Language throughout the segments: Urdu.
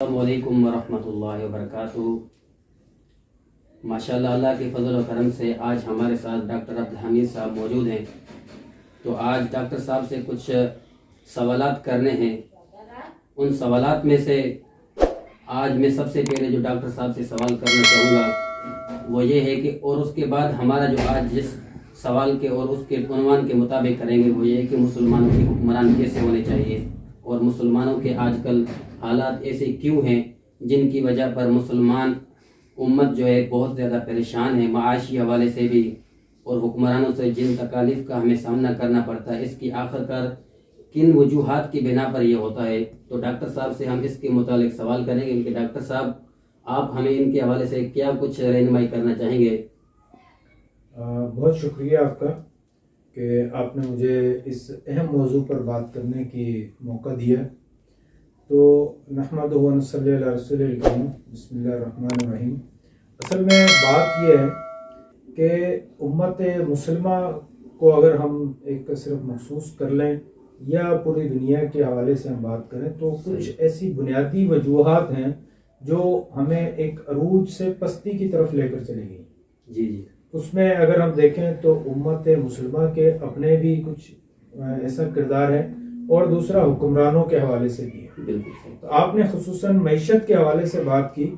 السلام علیکم ورحمۃ اللہ وبرکاتہ۔ ماشاءاللہ اللہ کے فضل و کرم سے آج ہمارے ساتھ ڈاکٹر عبدالحمید صاحب موجود ہیں، تو آج ڈاکٹر صاحب سے کچھ سوالات کرنے ہیں۔ ان سوالات میں سے آج میں سب سے پہلے جو ڈاکٹر صاحب سے سوال کرنا چاہوں گا وہ یہ ہے کہ اور اس کے بعد ہمارا جو آج جس سوال کے اور اس کے عنوان کے مطابق کریں گے وہ یہ ہے کہ مسلمانوں کی حکمران کیسے ہونے چاہیے، اور مسلمانوں کے آج کل حالات ایسے کیوں ہیں جن کی وجہ پر مسلمان امت جو ہے بہت زیادہ پریشان ہے، معاشی حوالے سے بھی اور حکمرانوں سے جن تکالیف کا ہمیں سامنا کرنا پڑتا ہے، اس کی آخر کار کن وجوہات کی بنا پر یہ ہوتا ہے۔ تو ڈاکٹر صاحب سے ہم اس کے متعلق سوال کریں گے کہ ڈاکٹر صاحب آپ ہمیں ان کے حوالے سے کیا کچھ رہنمائی کرنا چاہیں گے؟ بہت شکریہ آپ کا کہ آپ نے مجھے اس اہم موضوع پر بات کرنے کی موقع دیا۔ تو نحمدہ و نصلی علی رسول الکریم، بسم اللہ الرحمن الرحیم۔ اصل میں بات یہ ہے کہ امت مسلمہ کو اگر ہم ایک صرف مخصوص کر لیں یا پوری دنیا کے حوالے سے ہم بات کریں تو کچھ ایسی بنیادی وجوہات ہیں جو ہمیں ایک عروج سے پستی کی طرف لے کر چلے گئی۔ جی اس میں اگر ہم دیکھیں تو امت مسلمہ کے اپنے بھی کچھ ایسا کردار ہے اور دوسرا حکمرانوں کے حوالے سے بھی ہے۔ بالکل۔ تو آپ نے خصوصاً معیشت کے حوالے سے بات کی،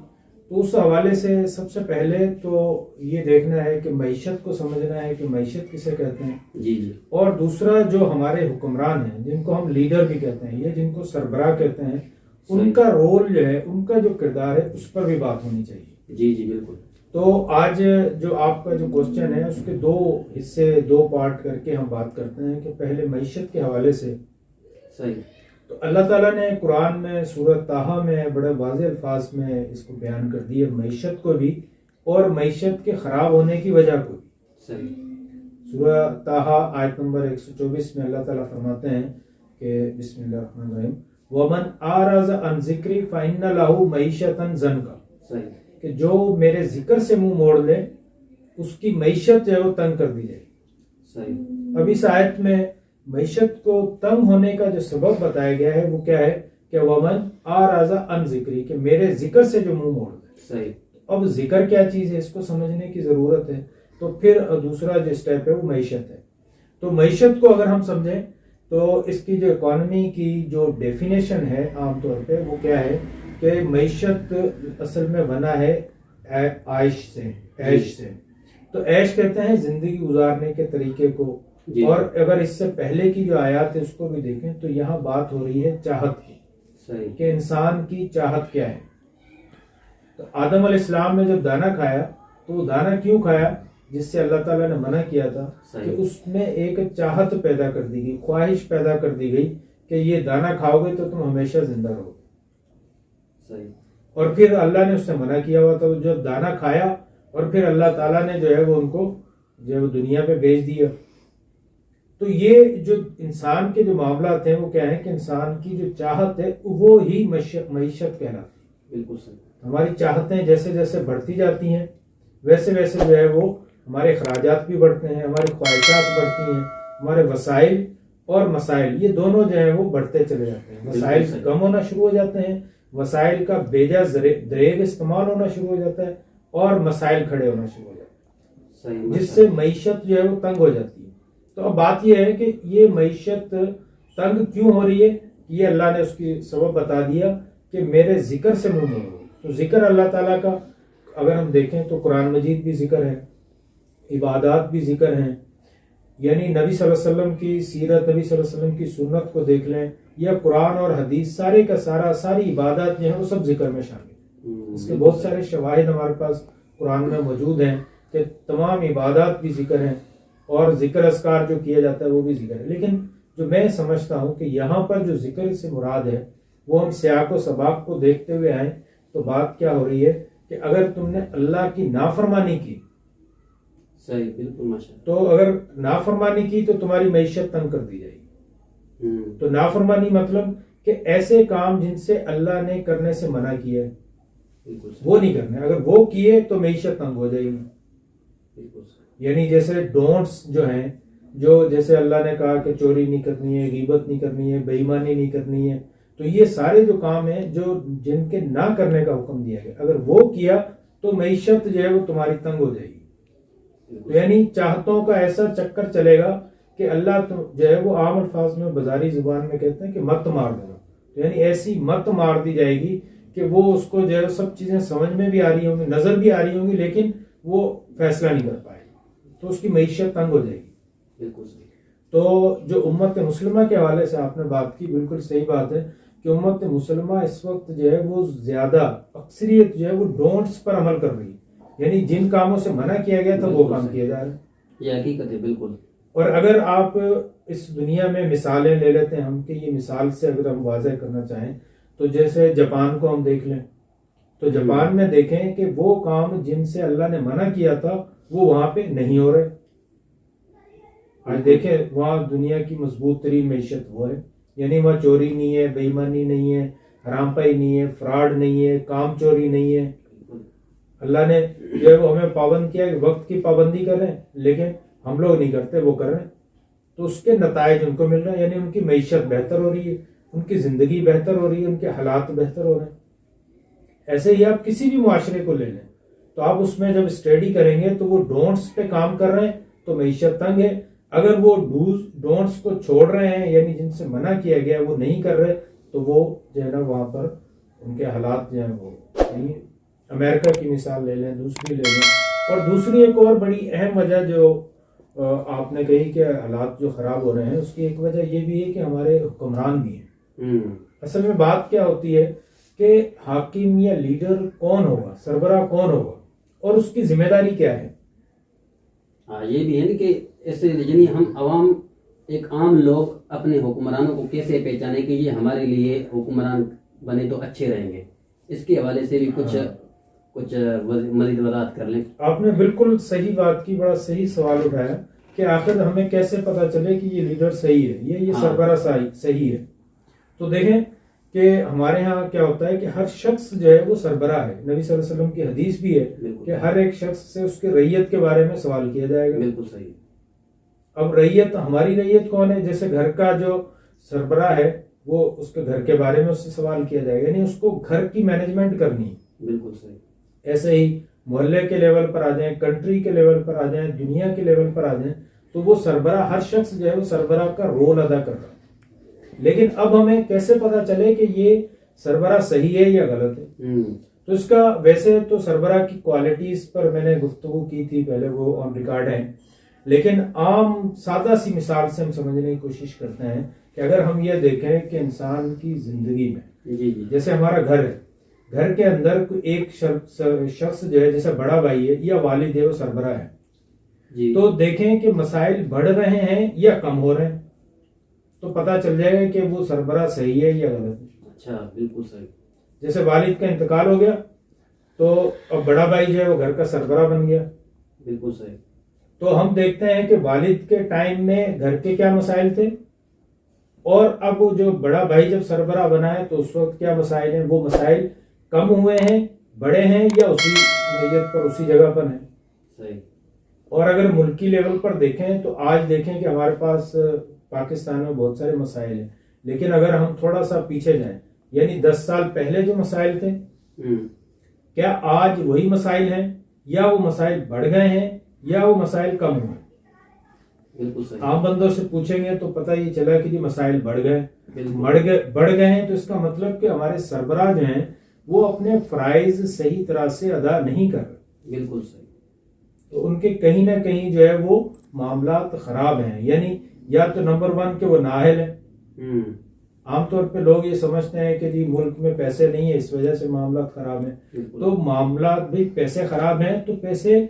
تو اس حوالے سے سب سے پہلے تو یہ دیکھنا ہے کہ معیشت کو سمجھنا ہے کہ معیشت کسے کہتے ہیں۔ جی اور دوسرا جو ہمارے حکمران ہیں جن کو ہم لیڈر بھی کہتے ہیں یا جن کو سربراہ کہتے ہیں، ان کا رول جو ہے، ان کا جو کردار ہے، اس پر بھی بات ہونی چاہیے۔ جی بالکل۔ تو آج جو آپ کا جو کوسچن ہے اس کے دو حصے، دو پارٹ کر کے ہم بات کرتے ہیں کہ پہلے معیشت کے حوالے سے صحیح۔ تو اللہ تعالیٰ نے قرآن میں سورۃ طٰہٰ میں بڑے واضح الفاظ میں اس کو بیان کر دیا، معیشت کو بھی اور معیشت کے خراب ہونے کی وجہ کو بھی۔ صحیح۔ سورہ طٰہٰ آیت نمبر 124 میں اللہ تعالیٰ فرماتے ہیں کہ بسم اللہ الرحمن الرحیم وَمَنْ أَعْرَضَ عَنْ ذِكْرِي فَإِنَّ لَهُ مَعِيشَةً ضَنْكًا، صحیح۔ کہ جو میرے ذکر سے منہ موڑ لے اس کی معیشت جو ہے وہ تنگ کر دی جائے۔ صحیح۔ اب اس آیت میں معیشت کو تنگ ہونے کا جو سبب بتایا گیا ہے وہ کیا ہے کہ وَمَنْ أَعْرَضَ عَنْ ذِكْرِي، کہ میرے ذکر سے جو منہ موڑ لے۔ صحیح۔ اب ذکر کیا چیز ہے اس کو سمجھنے کی ضرورت ہے۔ تو پھر دوسرا جو سٹیپ ہے وہ معیشت ہے۔ تو معیشت کو اگر ہم سمجھیں تو اس کی جو اکانومی کی جو ڈیفینیشن ہے عام طور پہ وہ کیا ہے کہ معیشت اصل میں بنا ہے عیش سے۔ تو عیش کہتے ہیں زندگی گزارنے کے طریقے کو۔ جی۔ اور اگر اس سے پہلے کی جو آیات ہے اس کو بھی دیکھیں تو یہاں بات ہو رہی ہے چاہت کی، صحیح۔ کہ انسان کی چاہت کیا ہے۔ تو آدم علیہ السلام نے جب دانا کھایا تو وہ دانا کیوں کھایا؟ جس سے اللہ تعالیٰ نے منع کیا تھا کہ اس میں ایک چاہت پیدا کر دی گئی، خواہش پیدا کر دی گئی کہ یہ دانا کھاؤ گے تو تم ہمیشہ زندہ رہو گے۔ صحیح۔ اور پھر اللہ نے اس سے منع کیا ہوا تھا، جب دانا کھایا اور پھر اللہ تعالیٰ نے جو ہے وہ ان کو جو ہے وہ دنیا پہ بھیج دیا۔ تو یہ جو انسان کے جو معاملات ہیں وہ کیا ہے کہ انسان کی جو چاہت ہے وہ ہی معیشت کہلاتی ہے۔ بالکل صحیح۔ ہماری چاہتیں جیسے جیسے بڑھتی جاتی ہیں ویسے ویسے جو ہے وہ ہمارے اخراجات بھی بڑھتے ہیں، ہماری خواہشات بڑھتی ہیں، ہمارے وسائل اور مسائل یہ دونوں جو ہیں وہ بڑھتے چلے جاتے ہیں۔ وسائل کم ہونا شروع ہو جاتے ہیں، وسائل کا بیجا دریغ استعمال ہونا شروع ہو جاتا ہے اور مسائل کھڑے ہونا شروع ہو جاتے ہیں، جس سے معیشت جو ہے وہ تنگ ہو جاتی ہے۔ تو اب بات یہ ہے کہ یہ معیشت تنگ کیوں ہو رہی ہے، یہ اللہ نے اس کی سبب بتا دیا کہ میرے ذکر سے منہ موڑو۔ تو ذکر اللہ تعالیٰ کا اگر ہم دیکھیں تو قرآن مجید بھی ذکر ہے، عبادات بھی ذکر ہیں، یعنی نبی صلی اللہ علیہ وسلم کی سیرت، نبی صلی اللہ علیہ وسلم کی سنت کو دیکھ لیں یا قرآن اور حدیث، سارے کا ساری عبادات جو ہیں وہ سب ذکر میں شامل ہیں۔ اس کے بہت سارے شواہد ہمارے پاس قرآن میں موجود ہیں کہ تمام عبادات بھی ذکر ہیں اور ذکر اذکار جو کیا جاتا ہے وہ بھی ذکر ہے۔ لیکن جو میں سمجھتا ہوں کہ یہاں پر جو ذکر سے مراد ہے وہ ہم سیاق و سباق کو دیکھتے ہوئے آئیں تو بات کیا ہو رہی ہے کہ اگر تم نے اللہ کی نافرمانی کی، صحیح، بالکل ماشاءاللہ، تو اگر نافرمانی کی تو تمہاری معیشت تنگ کر دی جائے گی۔ تو نافرمانی مطلب کہ ایسے کام جن سے اللہ نے کرنے سے منع کیا ہے وہ نہیں کرنے، اگر وہ کیے تو معیشت تنگ ہو جائے گی۔ یعنی جیسے ڈونٹس جو ہیں، جو جیسے اللہ نے کہا کہ چوری نہیں کرنی ہے، غیبت نہیں کرنی ہے، بے ایمانی نہیں کرنی ہے، تو یہ سارے جو کام ہیں جو جن کے نہ کرنے کا حکم دیا گیا، اگر وہ کیا تو معیشت جو ہے وہ تمہاری تنگ ہو جائے گی. یعنی چاہتوں کا ایسا چکر چلے گا کہ اللہ جو ہے وہ عام الفاظ میں بازاری زبان میں کہتے ہیں کہ مت مار دینا. یعنی ایسی مت مار دی جائے گی کہ وہ اس کو جو ہے سب چیزیں سمجھ میں بھی آ رہی ہوں گی، نظر بھی آ رہی ہوں گی، لیکن وہ فیصلہ نہیں کر پائے گا، تو اس کی معیشت تنگ ہو جائے گی. بالکل صحیح. تو جو امت مسلمہ کے حوالے سے آپ نے بات کی، بالکل صحیح بات ہے کہ امت مسلمہ اس وقت جو ہے وہ زیادہ اکثریت جو ہے وہ ڈونٹس پر عمل کر رہی ہے. یعنی جن کاموں سے منع کیا گیا تھا وہ کام کیا جا رہا ہے. یہ حقیقت ہے. بالکل. اور اگر آپ اس دنیا میں مثالیں لے لیتے ہیں ہم، کہ یہ مثال سے اگر ہم واضح کرنا چاہیں تو جیسے جاپان کو ہم دیکھ لیں، تو جاپان میں دیکھیں کہ وہ کام جن سے اللہ نے منع کیا تھا وہ وہاں پہ نہیں ہو رہے. آج دیکھیں وہاں دنیا کی مضبوط ترین معیشت وہ ہے. یعنی وہاں چوری نہیں ہے، بے ایمانی نہیں ہے، حرام پائی نہیں ہے، فراڈ نہیں ہے، کام چوری نہیں ہے. اللہ نے جو ہے وہ ہمیں پابند کیا کہ وقت کی پابندی کریں، لیکن ہم لوگ نہیں کرتے، وہ کر رہے ہیں. تو اس کے نتائج ان کو مل رہے ہیں. یعنی ان کی معیشت بہتر ہو رہی ہے، ان کی زندگی بہتر ہو رہی ہے، ان کے حالات بہتر ہو رہے ہیں. ایسے ہی آپ کسی بھی معاشرے کو لے لیں تو آپ اس میں جب اسٹڈی کریں گے تو وہ ڈونٹس پہ کام کر رہے ہیں تو معیشت تنگ ہے. اگر وہ ڈونٹس کو چھوڑ رہے ہیں، یعنی جن سے منع کیا گیا وہ نہیں کر رہے، تو وہ جو ہے نا وہاں پر ان کے حالات جو ہیں وہ نہیں. امریکہ کی مثال لے لیں، دوسری لے لیں. اور دوسری ایک اور بڑی اہم وجہ جو آپ نے کہی کہ حالات جو خراب ہو رہے ہیں، اس کی ایک وجہ یہ بھی ہے کہ ہمارے حکمران بھی ہیں. اصل میں بات کیا ہوتی ہے کہ حاکم یا لیڈر کون ہوگا، سربراہ کون ہوگا، اور اس کی ذمہ داری کیا ہے. ہاں، یہ بھی ہے نا کہ ایسے یعنی ہم عوام، ایک عام لوگ اپنے حکمرانوں کو کیسے پہچانے کہ یہ ہمارے لیے حکمران بنے تو اچھے رہیں گے. اس کے حوالے سے بھی کچھ مزید وضاحت کر لیں. آپ نے بالکل صحیح بات کی، بڑا صحیح سوال اٹھایا کہ آخر ہمیں کیسے پتا چلے کہ یہ لیڈر صحیح ہے، یہ سربراہ صحیح ہے. تو دیکھیں کہ ہمارے ہاں کیا ہوتا ہے کہ ہر شخص جو ہے وہ سربراہ ہے. نبی صلی اللہ علیہ وسلم کی حدیث بھی ہے کہ ہر ایک شخص سے اس کے رعیت کے بارے میں سوال کیا جائے گا. بالکل صحیح. اب رعیت، ہماری رعیت کون ہے؟ جیسے گھر کا جو سربراہ ہے وہ اس کے گھر کے بارے میں اس سے سوال کیا جائے گا، یعنی اس کو گھر کی مینجمنٹ کرنی ہے. بالکل صحیح. ایسے ہی محلے کے لیول پر آ جائیں، کنٹری کے لیول پر آ جائیں، دنیا کے لیول پر آ جائیں، تو وہ سربراہ، ہر شخص جو ہے وہ سربراہ کا رول ادا کر رہا ہے. لیکن اب ہمیں کیسے پتا چلے کہ یہ سربراہ صحیح ہے یا غلط ہے؟ تو اس کا ویسے تو سربراہ کی کوالٹیز پر میں نے گفتگو کی تھی پہلے، وہ آن ریکارڈ ہیں. لیکن عام سادہ سی مثال سے ہم سمجھنے کی کوشش کرتے ہیں کہ اگر ہم یہ دیکھیں کہ انسان کی زندگی میں جیسے ہمارا گھر ہے، گھر کے اندر کوئی ایک شخص جو ہے، جیسے بڑا بھائی ہے یا والد ہے، وہ سربراہ ہے. تو دیکھیں کہ مسائل بڑھ رہے ہیں یا کم ہو رہے ہیں، تو پتا چل جائے گا کہ وہ سربراہ صحیح ہے یا غلط ہے. اچھا، بالکل صحیح. جیسے والد کا انتقال ہو گیا تو اب بڑا بھائی جو ہے وہ گھر کا سربراہ بن گیا. بالکل صحیح. تو ہم دیکھتے ہیں کہ والد کے ٹائم میں گھر کے کیا مسائل تھے، اور اب جو بڑا بھائی جب سربراہ بنا ہے تو اس وقت کیا مسائل ہیں. وہ مسائل کم ہوئے ہیں، بڑے ہیں، یا اسی نوعیت پر، اسی جگہ پر ہیں. صحیح. اور اگر ملکی لیول پر دیکھیں تو آج دیکھیں کہ ہمارے پاس پاکستان میں بہت سارے مسائل ہیں، لیکن اگر ہم تھوڑا سا پیچھے جائیں، یعنی 10 سال پہلے جو مسائل تھے، کیا آج وہی مسائل ہیں، یا وہ مسائل بڑھ گئے ہیں، یا وہ مسائل کم ہوئے؟ بالکل صحیح. عام بندوں سے پوچھیں گے تو پتہ یہ چلا کہ یہ مسائل بڑھ گئے. بڑھ گئے ہیں تو اس کا مطلب کہ ہمارے سربراہ جو ہیں وہ اپنے فرائض صحیح طرح سے ادا نہیں کر رہے. بالکل صحیح. تو ان کے کہیں نہ کہیں جو ہے وہ معاملات خراب ہیں. یعنی یا تو نمبر 1 کہ وہ نااہل ہیں. عام طور پہ لوگ یہ سمجھتے ہیں کہ جی ملک میں پیسے نہیں ہیں، اس وجہ سے معاملات خراب ہیں. تو معاملات بھی، پیسے خراب ہیں تو پیسے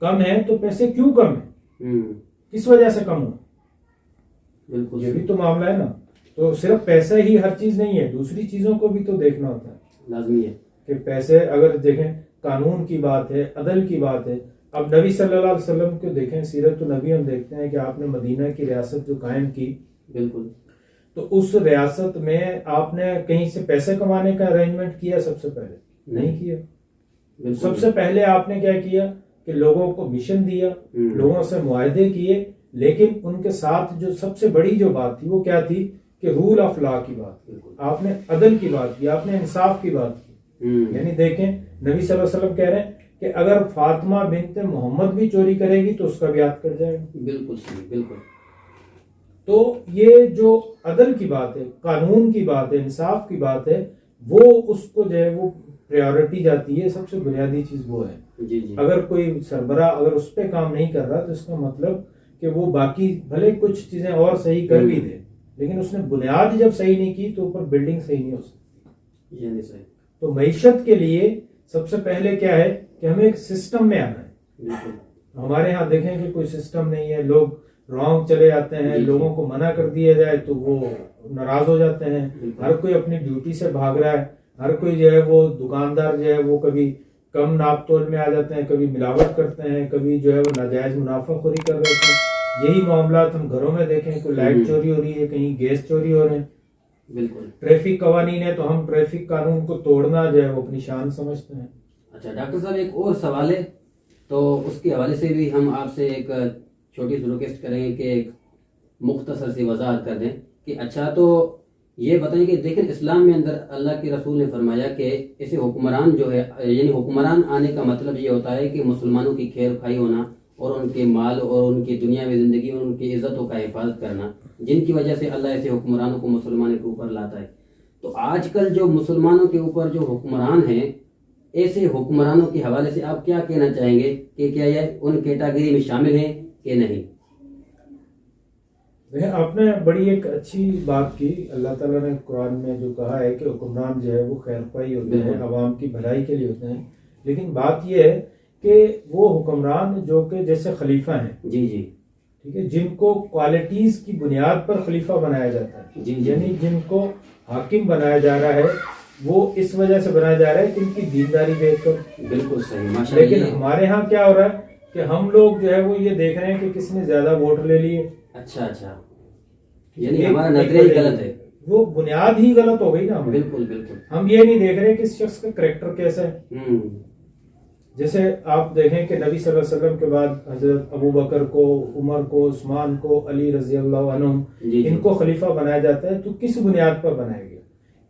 کم ہیں، تو پیسے کیوں کم ہیں، کس وجہ سے کم ہو؟ بالکل یہ بھی تو معاملہ ہے نا. تو صرف پیسہ ہی ہر چیز نہیں ہے، دوسری چیزوں کو بھی تو دیکھنا ہوتا ہے. لازمی ہے کہ پیسے، اگر دیکھیں قانون کی بات ہے، عدل کی بات ہے. اب نبی صلی اللہ علیہ وسلم کو دیکھیں، سیرت النبی ہم دیکھتے ہیں کہ آپ نے مدینہ کی ریاست جو قائم کی، بالکل، تو اس ریاست میں آپ نے کہیں سے پیسے کمانے کا ارینجمنٹ کیا؟ سب سے پہلے نہیں کیا. سب سے پہلے آپ نے کیا کیا کہ لوگوں کو مشن دیا، لوگوں سے معاہدے کیے. لیکن ان کے ساتھ جو سب سے بڑی جو بات تھی وہ کیا تھی کہ رول آف لا کی بات کی، آپ نے عدل کی بات کی، آپ نے انصاف کی بات کی. یعنی دیکھیں نبی صلی اللہ علیہ وسلم کہہ رہے ہیں کہ اگر فاطمہ بنت محمد بھی چوری کرے گی تو اس کا بھی ہاتھ کٹ جائے گا. بالکل صحیح، بالکل. تو یہ جو عدل کی بات ہے، قانون کی بات ہے، انصاف کی بات ہے، وہ اس کو جو ہے وہ پریورٹی جاتی ہے. سب سے بنیادی چیز وہ ہے. جی جی. اگر کوئی سربراہ اگر اس پہ کام نہیں کر رہا تو اس کا مطلب کہ وہ باقی بھلے کچھ چیزیں اور صحیح کر بھی دے، لیکن اس نے بنیاد جب صحیح نہیں کی تو اوپر بلڈنگ صحیح نہیں ہو سکتی. یعنی صحیح. تو معیشت کے لیے سب سے پہلے کیا ہے کہ ہمیں ایک سسٹم میں آنا ہے. بالکل. ہمارے ہاں دیکھیں کہ کوئی سسٹم نہیں ہے، لوگ رانگ چلے جاتے ہیں، جی. لوگوں کو منع کر دیا جائے تو وہ ناراض ہو جاتے ہیں. ہر کوئی اپنی ڈیوٹی سے بھاگ رہا ہے. ہر کوئی جو ہے وہ دکاندار جو ہے وہ کبھی کم ناپ تول میں آ جاتے ہیں، کبھی ملاوٹ کرتے ہیں، کبھی جو ہے وہ ناجائز منافع خوری کر رہے ہیں. یہی معاملات ہم گھروں میں دیکھیں، کوئی لائٹ چوری ہو رہی ہے، کہیں گیس چوری ہو رہے ہیں. بالکل. ٹریفک قوانین ہے تو ہم ٹریفک قانون کو توڑنا جو ہے وہ اپنی شان سمجھتے ہیں. اچھا ڈاکٹر صاحب، ایک اور سوال ہے تو اس کے حوالے سے بھی ہم آپ سے ایک چھوٹی سی ریکویسٹ کریں گے کہ ایک مختصر سی وضاحت کر دیں کہ اچھا تو یہ بتائیں کہ دیکھیں اسلام میں اندر اللہ کے رسول نے فرمایا کہ ایسے حکمران جو ہے، یعنی حکمران آنے کا مطلب یہ ہوتا ہے کہ مسلمانوں کی خیر خواہی ہونا اور ان کے مال اور ان کی دنیاوی زندگی اور ان کی عزتوں کا حفاظت کرنا، جن کی وجہ سے اللہ ایسے حکمرانوں کو مسلمانوں کے اوپر لاتا ہے. تو آج کل جو مسلمانوں کے اوپر جو حکمران ہیں، ایسے حکمرانوں کے حوالے سے آپ کیا کہنا چاہیں گے کہ کیا یہ ان کیٹاگری میں شامل ہیں کہ نہیں؟ آپ نے بڑی ایک اچھی بات کی. اللہ تعالیٰ نے قرآن میں جو کہا ہے کہ حکمران جو ہے وہ خیر خواہی ہوتے ہیں، عوام کی بھلائی کے لیے ہوتے ہیں. لیکن بات یہ ہے کہ وہ حکمران جو کہ جیسے خلیفہ ہیں، جی جی ٹھیک ہے، جن کو کوالٹیز کی بنیاد پر خلیفہ بنایا جاتا ہے، جی. یعنی جن کو حاکم بنایا جا رہا ہے وہ اس وجہ سے بنایا جا رہا ہے کہ ان کی دینداری دیکھ کر. بالکل صحیح، ماشاء اللہ. لیکن ہمارے ہاں کیا ہو رہا ہے کہ ہم لوگ جو ہے وہ یہ دیکھ رہے ہیں کہ کس نے زیادہ ووٹ لے لیے. اچھا اچھا، یعنی ہمارا نظریہ ہی غلط ہے. وہ بنیاد ہی غلط ہو گئی نا. بالکل بالکل. ہم یہ نہیں دیکھ رہے کہ اس شخص کا کریکٹر کیسا ہے. جیسے آپ دیکھیں کہ نبی صلی اللہ علیہ وسلم کے بعد حضرت ابو بکر کو، عمر کو، عثمان کو، علی رضی اللہ عنہ، ان کو خلیفہ بنایا جاتا ہے تو کس بنیاد پر بنایا گیا؟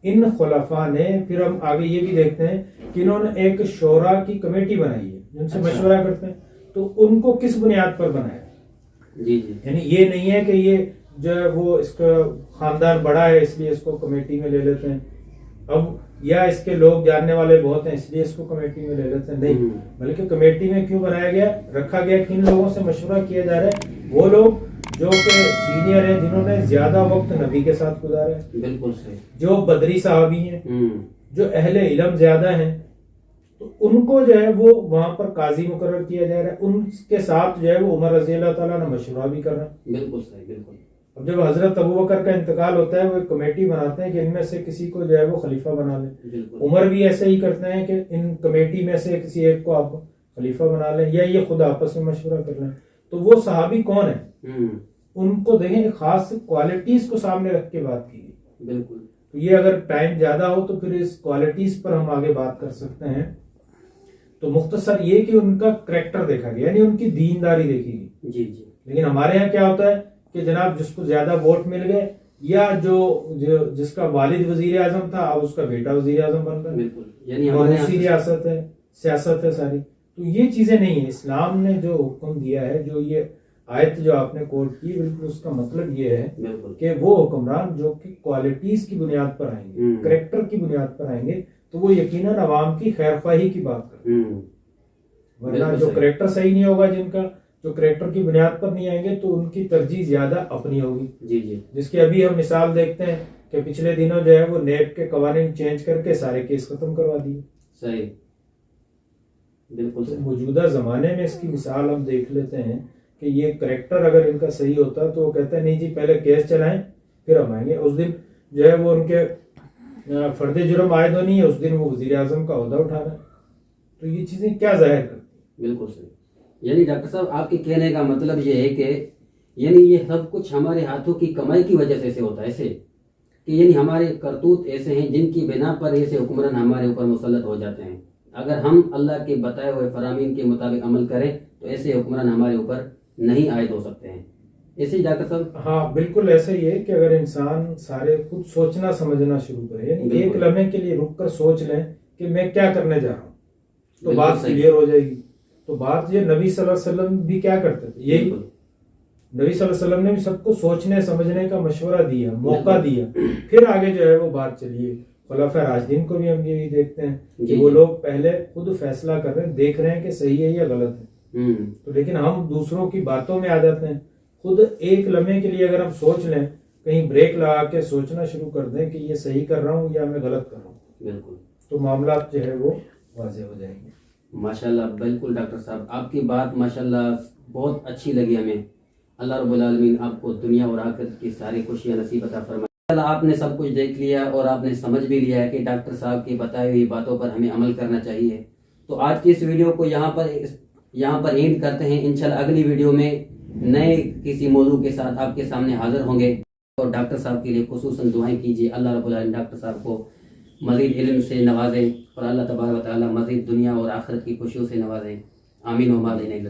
ان خلفاء نے، پھر ہم آگے یہ بھی دیکھتے ہیں کہ انہوں نے ایک شورا کی کمیٹی بنائی ہے جن سے مشورہ کرتے ہیں، تو ان کو کس بنیاد پر بنایا؟ جی جی. یعنی یہ نہیں ہے کہ یہ جو ہے وہ اس کا خاندان بڑا ہے اس لیے اس کو کمیٹی میں لے لیتے ہیں، اب یا اس کے لوگ جاننے والے بہت ہیں اس لیے اس کو کمیٹی میں لے لیتے ہیں. نہیں، بلکہ کمیٹی میں کیوں بنایا گیا، رکھا گیا کہ ان لوگوں سے مشورہ کیا جا رہا ہے، وہ لوگ جو کہ سینئر ہیں، جنہوں نے زیادہ وقت نبی کے ساتھ گزارا ہے. بالکل صحیح. جو بدری صحابی ہیں، جو اہل علم زیادہ ہیں، تو ان کو جو ہے وہ وہاں پر قاضی مقرر کیا جا رہا ہے. ان کے ساتھ جو ہے وہ عمر رضی اللہ تعالیٰ نے مشورہ بھی کر رہا ہے. بالکل صحیح. بالکل. اب جب حضرت ابو بکر کا انتقال ہوتا ہے وہ ایک کمیٹی بناتے ہیں کہ ان میں سے کسی کو جو ہے وہ خلیفہ بنا لیں. عمر بھی ایسے ہی کرتے ہیں کہ ان کمیٹی میں سے کسی ایک کو آپ خلیفہ بنا لیں، یا یہ خود آپس میں مشورہ کر لیں. تو وہ صحابی کون ہیں، ان کو دیکھیں، خاص کوالٹیز کو سامنے رکھ کے بات کی گئی. بالکل. تو یہ اگر ٹائم زیادہ ہو تو پھر اس کوالٹیز پر ہم آگے بات کر سکتے ہیں. تو مختصر یہ کہ ان کا کریکٹر دیکھا گیا، یعنی ان کی دینداری دیکھی گئی. جی جی. لیکن ہمارے یہاں کیا ہوتا ہے کہ جناب جس کو زیادہ ووٹ مل گئے، یا جو جس کا والد وزیر اعظم تھا اب اس کا بیٹا وزیر اعظم بن رہا ہے. بالکل. یعنی ہماری ریاست ہے، سیاست ہے ساری. تو یہ چیزیں نہیں ہیں. اسلام نے جو حکم دیا ہے، جو یہ آیت جو آپ نے کوٹ کی، بالکل اس کا مطلب یہ ہے کہ وہ حکمران جو کہ کوالٹیز کی بنیاد پر آئیں گے، کریکٹر کی بنیاد پر آئیں گے، تو وہ یقیناً عوام کی خیر خواہی کی بات کریں. ورنہ جو کریکٹر صحیح نہیں ہوگا، جن کا جو کریکٹر کی بنیاد پر نہیں آئیں گے، تو ان کی ترجیح زیادہ اپنی ہوگی. جی جی. جس کی ابھی ہم مثال دیکھتے ہیں کہ پچھلے دنوں جو ہے وہ نیب کے قوانین چینج کر کے سارے کیس ختم کروا دیے. صحیح. بالکل. موجودہ زمانے میں اس کی مثال ہم دیکھ لیتے ہیں کہ یہ کریکٹر اگر ان کا صحیح ہوتا تو وہ کہتے ہیں نہیں جی پہلے کیس چلائیں پھر ہم آئیں گے. اس دن جو ہے وہ ان کے فرد جرم عائد ہونی ہے، اس دن وہ وزیر اعظم کا عہدہ اٹھا رہا ہے. تو یہ چیزیں کیا ظاہر کرتی ہیں؟ بالکل صحیح. یعنی ڈاکٹر صاحب آپ کے کہنے کا مطلب یہ ہے کہ یعنی یہ سب کچھ ہمارے ہاتھوں کی کمائی کی وجہ سے ایسے ہوتا ہے، ایسے کہ یعنی ہمارے کرتوت ایسے ہیں جن کی بنا پر ایسے حکمران ہمارے اوپر مسلط ہو جاتے ہیں. اگر ہم اللہ کے بتائے ہوئے فرامین کے مطابق عمل کریں تو ایسے حکمران ہمارے اوپر نہیں عائد ہو سکتے ہیں. ایسے ہی ڈاکٹر صاحب؟ ہاں بالکل ایسا ہی ہے کہ اگر انسان سارے خود سوچنا سمجھنا شروع کرے، یعنی ایک لمحے کے لیے رک کر سوچ لیں کہ میں کیا کرنے جا رہا ہوں، تو بات کلیئر ہو جائے گی. تو بات یہ نبی صلی اللہ علیہ وسلم بھی کیا کرتے تھے، یہی نبی صلی اللہ علیہ وسلم نے بھی سب کو سوچنے سمجھنے کا مشورہ دیا، موقع دیا، پھر آگے جو ہے وہ بات چلیے. خلفائے راشدین کو بھی ہم یہی دیکھتے ہیں کہ وہ لوگ پہلے خود فیصلہ کر رہے ہیں، دیکھ رہے ہیں کہ صحیح ہے یا غلط ہے. تو لیکن ہم دوسروں کی باتوں میں آ جاتے ہیں. خود ایک لمحے کے لیے اگر ہم سوچ لیں، کہیں بریک لگا کے سوچنا شروع کر دیں کہ یہ صحیح کر رہا ہوں یا میں غلط کر رہا ہوں، بالکل، تو معاملات جو ہے وہ واضح ہو جائیں گے. ماشاءاللہ. بالکل ڈاکٹر صاحب، آپ کی بات ماشاءاللہ بہت اچھی لگی ہمیں. اللہ رب العالمین آپ کو دنیا اور آخرت کی ساری خوشیاں نصیب عطا فرمائے. آپ نے سب کچھ دیکھ لیا اور آپ نے سمجھ بھی لیا ہے کہ ڈاکٹر صاحب کی بتائی ہوئی باتوں پر ہمیں عمل کرنا چاہیے. تو آج کی اس ویڈیو کو یہاں پر اینڈ کرتے ہیں. انشاءاللہ اگلی ویڈیو میں نئے کسی موضوع کے ساتھ آپ کے سامنے حاضر ہوں گے. اور ڈاکٹر صاحب کے لیے خصوصاً دعائیں کیجیے. اللہ رب العالمین ڈاکٹر صاحب کو مزید علم سے نوازے اور اللہ تبارک و تعالی مزید دنیا اور آخرت کی خوشیوں سے نوازے. آمین و ما